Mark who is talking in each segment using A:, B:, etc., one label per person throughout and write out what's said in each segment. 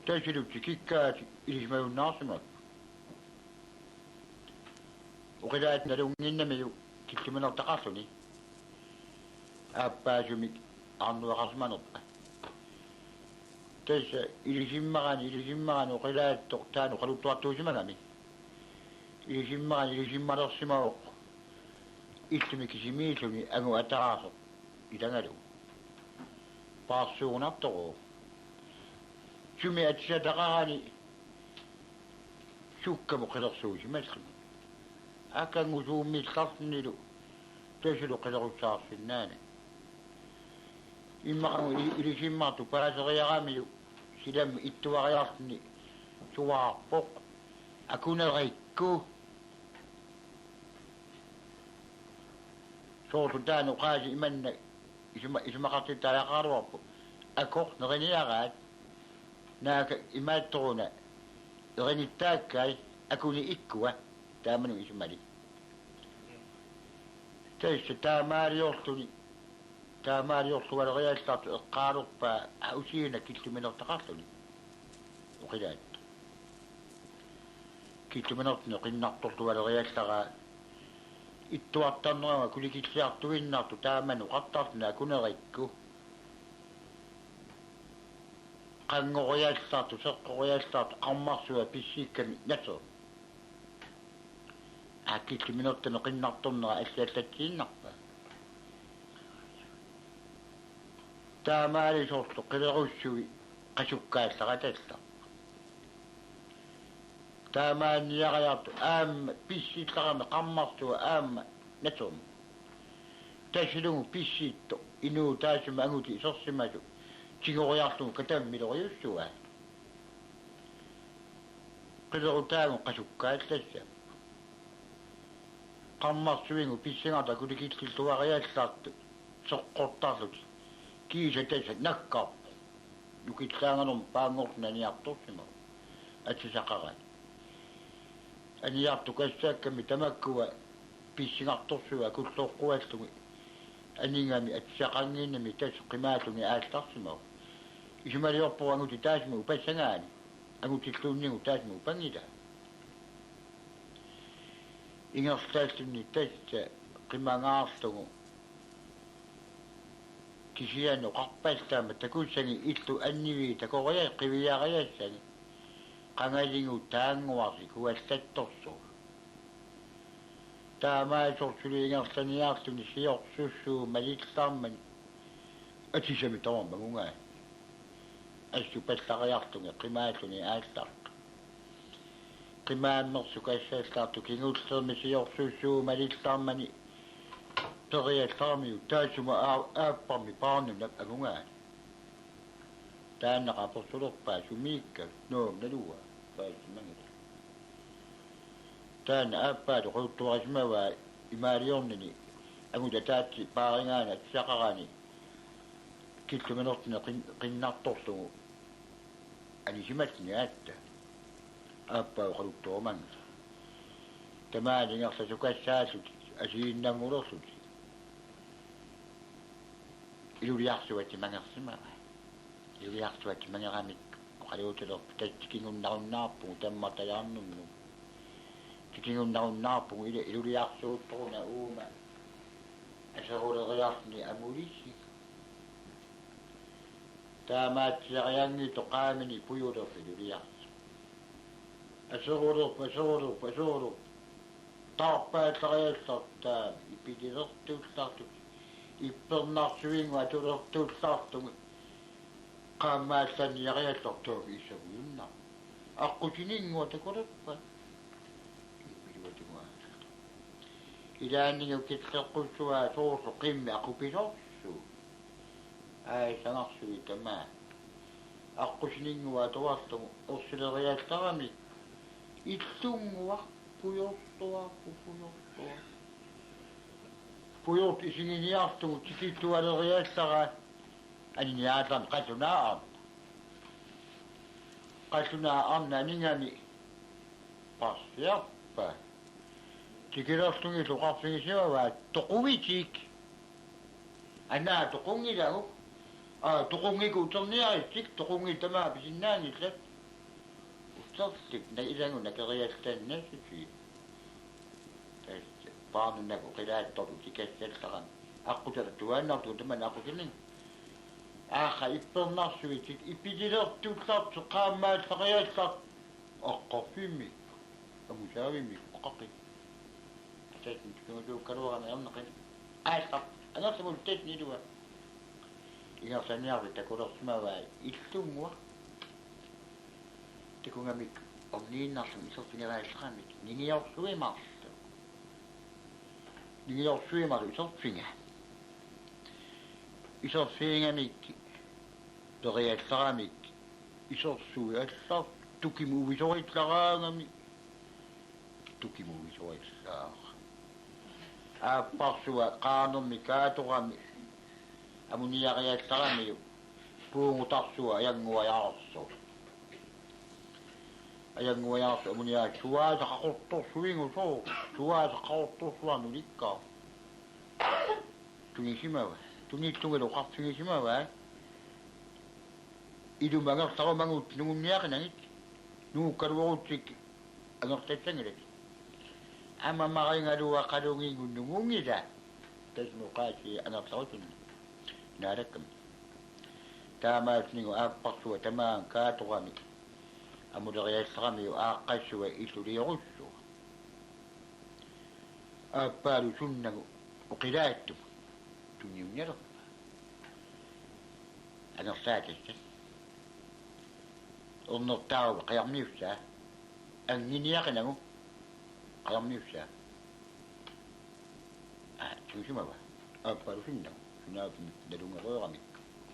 A: تجلب تكيكات إليجما الناصمة وقلات نلو نميو كنت من التقاصني أبا جميك عنو غزمان تيس إليجمغاني وقلات تقتان وقلو تواتو جمغاني إليجمغاني السماوق إسمك جميلني أنو أتعاصب إذا نلو باسو نبتغو شمي أتشدغاني شوكا مقدر سوج مسخن أكا نجوم ميتخصني له تجلو قدر الشعر في النانة إما إلي جمعتو براس غيرامي سلام إتوا غيرتني سوا فوق أكون غيكو صوت دانو قاجي من إسما قصد على غاروب أكوخ نغني أغاد ناك إماترونا غني التاكاي أكوني إكوة تامنو إسمالي تيس تامار يوصلني تامار يوصل والغيال تاط قارب أوسينا كنت من التقاطني وقلات كنت من التقاطني نقطط والغيال تغا إتواتنا كل كنت ساعتوين نقطو تامن وقطتنا كنا غيكو قان غيال تاط سق غيال تاط قمصوا بيسيك نتو أكيد من التنقل نقطنا أساساتين نقطة تاماري صوتو قدروا الشوي قشوكا سغتستا تامان يغيط أم بيسي تغم قمصتو أم نتوم تشلو بيسيتو إنو تاشم أنوتي سوسماتو تيغو يغطو كتم ميلو يسوا قدروا تامو قشوكا سغتستا قمصوين وبيسينا دا كل كيت كيلتوا غيال سات سقطات كي جتاش نكاب لو كيت كانوا بانغوت ناني يعطوسما اتساقغان اني يعطو كاساك متمكوا بيسينا عطوسوا كل قواتو اني غامي اتساقانين ميتاش قيماتو استاسما يجمال يوبو انو تتاجمو باسناني انو تتلوني وتاجمو بانيدا إنغفتالتني تجت قمانافتو كيشيانو قبالتا متكون سني إتلو أنيوي تكو غير قوية غير سني قنالينو تانغوازي كوا ستوصو تاما يصوصولي إنغفتاني يافتني سيوق سوسو مليك سامن أتشامي طوان بمونغاي أشتو بستا غيرتني قماتني آستار قمان نصو كاشتاتو كي نوصل مسيح سوسو مليك سامني تغير سامي وتاشو ما أبامي بانو نبقى مونغان تانا قابوصلوك باشو ميكا نوم ندوها باشو منغل تانا أبادو قلتو غجموا إماريونني أمودا تاتي بارينانا تساقراني كيلتو منوطنا قناط توصو أني جمتني أتا أبا وخلوتو من تمالي نغسسو كاساسو أجين نمورسو إلو ليحسو أتي من السماء إلو ليحسو أتي من غامك وخلوتو لو تتكينو نغو نابو تم تيانو تكينو نغو نابو إلو ليحسو طونا أوما أشغل غياثني أموليسي تامات سغياني تقامني بيوضو في إلو ليحسو أشغلوا طابات غير سطام يبيدي رغتو سطو يبرنا سوين واتو رغتو سطو قاما ساني غير سطو يسوينا أقوتنين واتكورفا يبيدي واتكوا إلى أني يكتلقوا سوا صوصو قيمة أقو بيصوصو هاي سنقصو تمام أقوتنين واتواسطو أرسل غير سرمي إتسموا بيوتوا بيوت إسنين يافتو تكيتوا على الغياسة أني يعلم قتلنا أمنا نينامي بس يابا تكيرافتوني تقافني سوا تقويتيك أنا تقومي له تقومي كوترني عيشك تقومي تما بسناني لك issortik na ilanguna kerialtaannassusi taas paarnunnaku qilaattorlu tikassaltaran аққутала туааннарту тамана аққутилин ааха иппернарсуитик иппилилертууллаарту qaammaat сақиаллар аққорфимми амусаавимми оқақи таасин тунгулуккалуарана амнеқин аасақ анерсамул тетнилуа ингерсаниарви такулерсимаваа иллунгуа тикунгамик орнииннарлум исертинерааллерамик нигиорсуимаарсу нигиорсуимару исертинга исерфиингамик периалларамик исерсуи аллар тукимувисоритлараангами тукимувисоритлаа ааппарсуа qaanерми кааторами амуниариалларами пуунгутарсуа аянгуаяарсо амуниаа туаасақақорторсуингусоо туаасақақорторсуарнуликкаа тунгисимава туниттугелу qarfigisimaa ilumangертарумангут нугунниақинагит нууккалуорутик агертатсангилак амамарингалуа қалунгингун нугунгила тасмуқаати анертарутун наалаккам таамаатнигу ааппарсуа тамаан кааторами амулериалларамиу ааққассуа иллулиоруссуа ааппаалу суннагу уқилаатту туниуннера анерсаатасса орнертаава қиармиуссаа ангиниақинагу қиармиуссаа тусимава ааппалусиннагу сунаапни налунгероерамик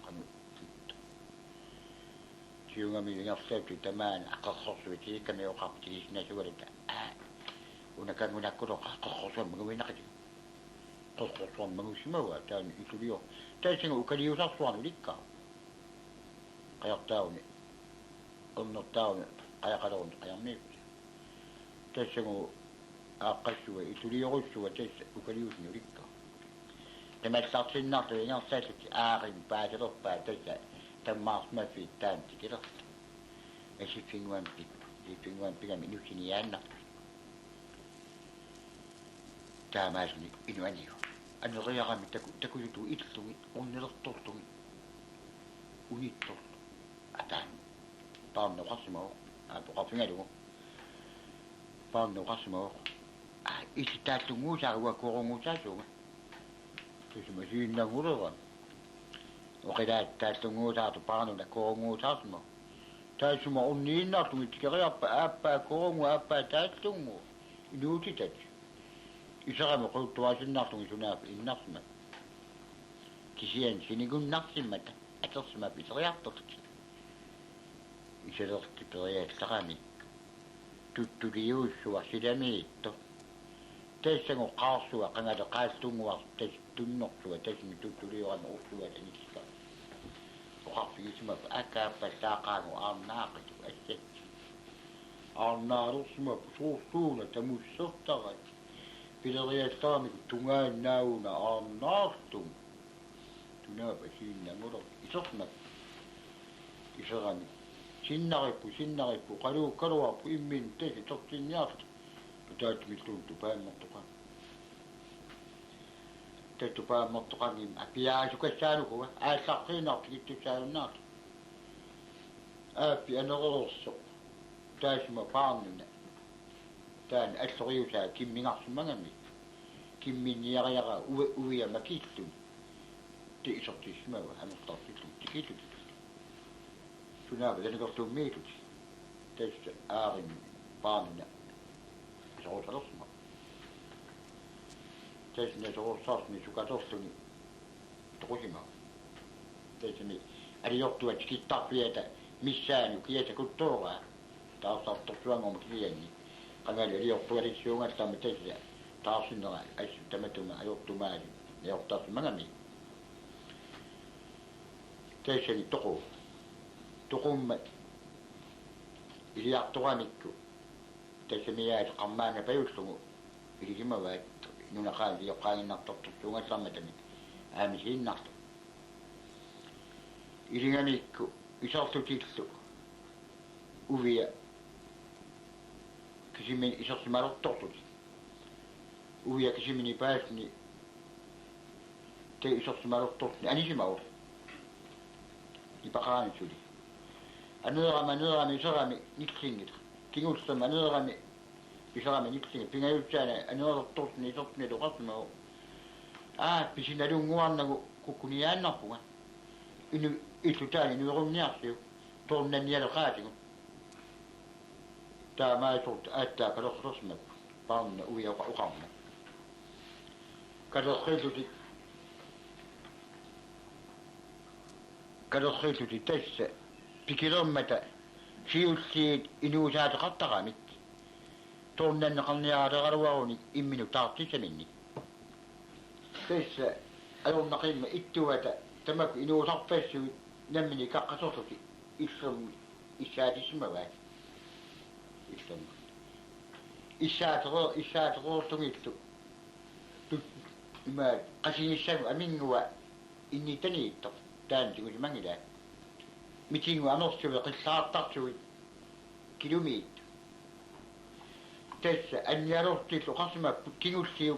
A: қану тиунгами ингерсаату тамаана аққарсорсуити камиоқартигиснасугалата унакангунаккуло қаққарсуам магуинақати qoqqorsuan mangussimava taan itulio taisinga ukaliusarsuarnulikka qajartauni onnertauni qajaqaloorn qajarniip taisingu aaqqassua ituliorussua tais ukaliusnulikka tamallarsinnartu ingersaallati aarin paatelerpaa taisa tammaarsmafi taan tikilerta asiffinguan pigami nusiniaannartu taamaasuni inuaniu aneriarami takuyutu illugi unnelertortugi unittortu ataan paarneqarsimao aapoqarfingalugu paarneqarsimao isitaaltunguusaaruwa korunguusaasuga tusima siinnanguleran oqilaat taaltunguusaartu paarnuna korunguusaarsimo taasuma unniinnartugi tikeriarpa aappaa korungu aappaa taallungu inuutitat isaqama quttuaasinnartungi sunaap innarsma kisian sinigunnarsimmata atersimap iseriartorti iselerti periaallaqami tuttuliuussua silamiitto taissangu qaarsua qangale qaastunguar tas tunnorsua tasmi tuttuliurama ursua tanissa oqarfigisimap akaappa saaqaangu aarnaaqitu assat aarnaalursima suursuuna tamussertarat pileriallaramik tungaannauna aarnaartum tunaapa siinnangulor isernak iserani sinnarippu qaluukkaluarpu immin tasi tortinniartu tutaatmilluun tupaammertuqa tupaammertuqangim apiaasukassaanukuga aassarqiinartikittussaanunnaartu aappi anerererso taasima paarnuna taan alloriusaa kimmingarsumangami kimminniariara uia makillun ti isortismawa anertartillun tikillut sunaava tanekortummiitut tassa aarin paarnuna isorutalerma tassina isorussaartumi sukatorluni toqusima tassami aliortuat kittarpiata missaanu kiata kultuuraa taarsaartortuangorma kilianni qangali aliortualissuungallaama tassa taarsinnera assu tamatuma ajortumaali ajortaarsimangami tassani toqumma iliartoramikku tassamiaat qammaanga payullugu iligimavaat nunaqaan lioqaanginnartortorsuungallaarmatami aamisiinnartu ilingamikku isortutillu uvia kisimin isorsimalortortut uia kisimini paasni te isorsimalortortni anisimaur ipaqaanitsuli anerami isorami niksingit kingulsama anerami isorami niksingit pingayutsaana anerortortni isortni loqartmao pisinalunguarnagu kukkuniaannarpunga inu illutaani nuerunniarsiu tornannialoqaatigu taamaasort aattaa kalorsorsmak paarna uia uqarma kalorsuututi tassa pikilommata siussiit inuusaataqartaqamit tornanneqarniaraaqaluaruni imminu taartisaminni tassa alornaqimma ittuata tamaku inuusarpassuut nammini kaqqasorsuti issum issaatissimavaa issum issaateroortungittu ima qasingissagu amingua innitaniitto taantigu mangila mitingu anorsuve qissaartarsuit kilomeet tassa annialortillu qarsimapput kingulliu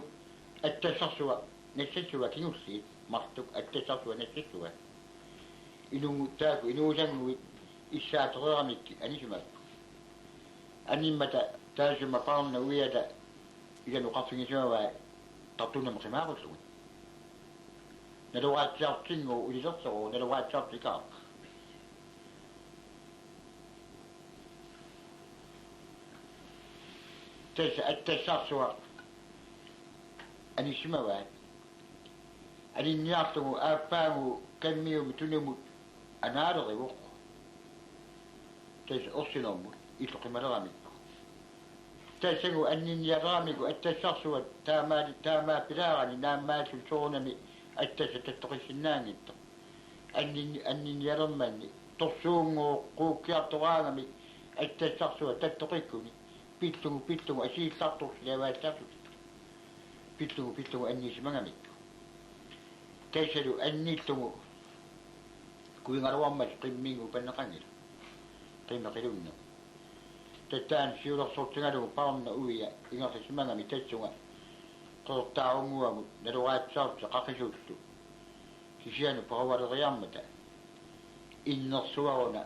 A: attassarsuva nassassuva kingulliit martuk attassarsuva nassassuva inungu taaku inuusanguit issaateroramikki anisumakku animmata taasuma paarna uiata iganu qarsingissuavaa tartunam qimaaqullugut nalugaatsaartingu ulisersoru nalugaatsaartikaaq tassa attassarsuva anissimavaa alinniartugu aappaangu kammiumu tunumut anaalerivuq tassa orsinormut illuqimalerami tassagu anninnialeramigu attassarsuvat taamaa pilaarani naammaatsul soornami attassa tattoqissinnaangitto anninnialermanni torsuunguu quukkiartoraangami attassarsuvat tattoqikkuni pittungu asiillartorsilavaassartut pittungu anniisimangamikku tassalu annittungu kuingaluarmat qimmingu panneqangila qimmaqilunna tattaan siulersortingalugu paarna uia ingersisimangami tatsunga qortaaunguamut nalugaatsaarti qaqisuuttu kisianu paravaleriarmata innersuaruna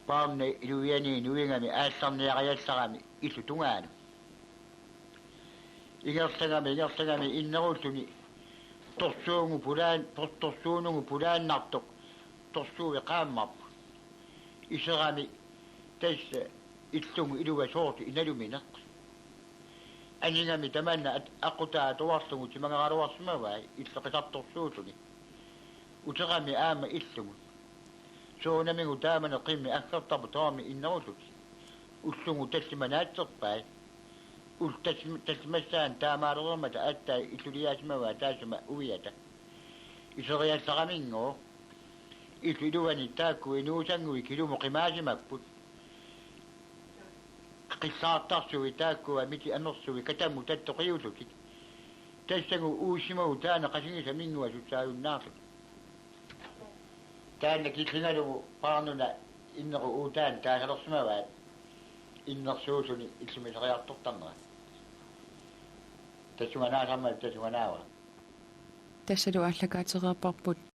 A: paarna iluianiinuingami aallarniariallarami illutungaanu ingertangami innerultuni torsuunungu pulaannartoq torsuuvi qaammarpu iserami tassa ittungu iluva soorti inalumineq aningami tamanna aqutaa tuarlugu timangaraluarsimavai illeqisartorsuutuni uterami aama illugu soonamigu taamana qimmi aggertarpu toami innerutut ullugu tassimanaatserpai tasmassaan taamaalermata aattaa illuliaasimavaa taasuma uiata iseriallaqaminngoo illu iluvani taakku inuusangui kilumu qimaasimapput qissaartarsuvi taakkua miti anersuvi katamu tattoqiulutik tassagu uusimagu taana qasingisa mingua sutsaayunnaarlut taanna killingalugu paarnuna inneru uutaan taasalersimavaat innersuusuni illumiseriartortarnera tassunganaasamma tassunganaawa
B: tassalu allakaatereerparput